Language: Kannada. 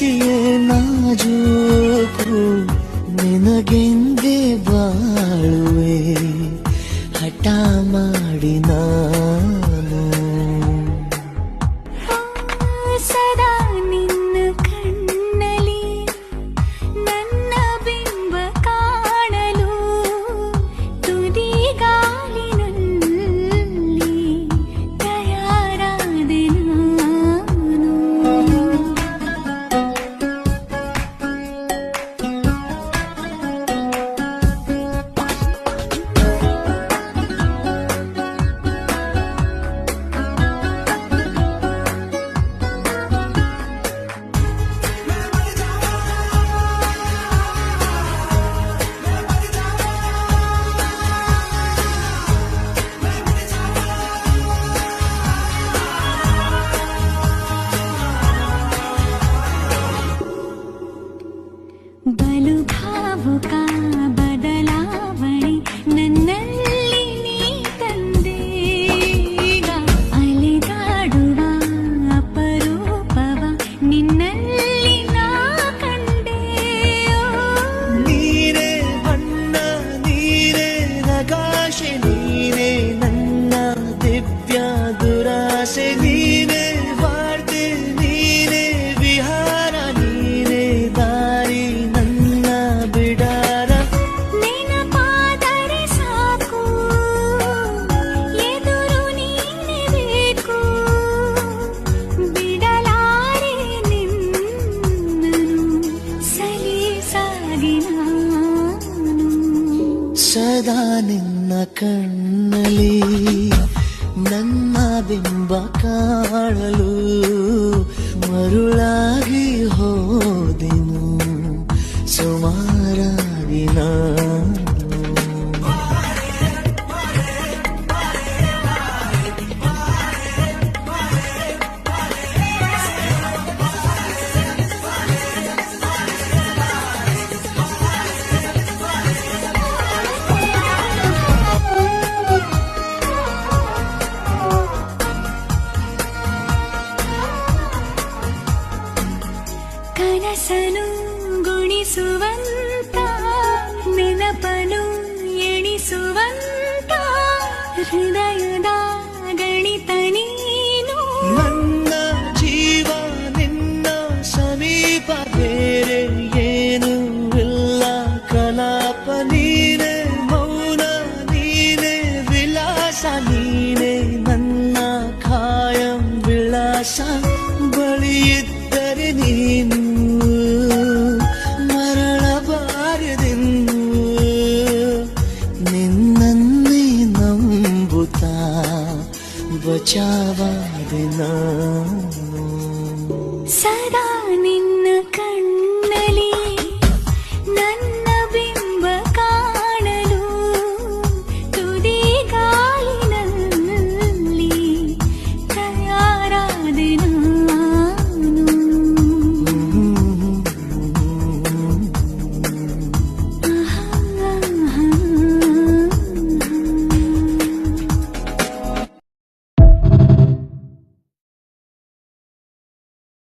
ಪ್ರೀತಿಯೇ ನಾಜೂಕು ನಿನಗೆಂದೇ ಬಾಳುವೆ ಹಠ ಮಾಡಿ ನಾನು ಸದಾ ನಿನ್ನ ಕಣ್ಣಲ್ಲಿ ನನ್ನ ಬಿಂಬ ಕಾಣಲು ತುದಿಗಾಲಿನಲ್ಲಿ ತಯಾರಾದೆ ನಾನು ಬಲು ಭಾವುಕ ಬದಲಾವಣೆ ನನ್ನಲ್ಲಿ ನೀ ತಂದೆ ಈಗ ಅಲೆದಾಡುವ ಅಪರೂಪವ ನಿನ್ನಲ್ಲಿ ನಾ ಕಂಡೆ ನೀನೇ ಬಣ್ಣ ನೀನೇ ನಗಾಶೆ ನೀನೇ ನನ್ನ ದಿವ್ಯ ದುರಾಸೆ ನೀನೇ ವಾರ್ತೆ ನೀನೇ ವಿಹಾರ ನೀನೇ ದಾರಿ ನನ್ನ ಬಿಡಾರ ನೆನಪಾದರೆ ಸಾಕು ಎದುರು ನೀನೇ ಬೇಕು ಬಿಡಲಾರೆ ನಿನ್ನನು ಸಲೀಸಾಗಿ ನಾನು ಸದಾ ನಿನ್ನ ಕಣ್ಣಲ್ಲಿ ನನ್ನ ಬಿಂಬ ಕಾಣಲು ಮರುಳಾಗಿ ಹೋದೆನು ಸುಮಾರಾಗಿ ನಾನು ಕನಸನು ಗುಣಿಸುವಂತ ನೆನಪನು ಎಣಿಸುವಂತ ಹೃದಯದ ಗಣಿತ ನೀನು ನನ್ನ ಜೀವ ನಿನ್ನ ಸಮೀಪ ಬೇರೆ ಏನು ಇಲ್ಲ ಕಲಾಪ ನೀನೇ ಮೌನ ನೀನೇ ವಿಲಾಸ ನೀನೇ ನನ್ನ ಖಾಯಂ ವಿಳಾಸ ಬಳಿಯಿದ್ದರೆ ನೀನು ಮರಳಬಾರದೆಂದು ನಿನ್ನನ್ನೇ ನಂಬುತ್ತಾ ಬಚಾವಾದೆ ನಾನು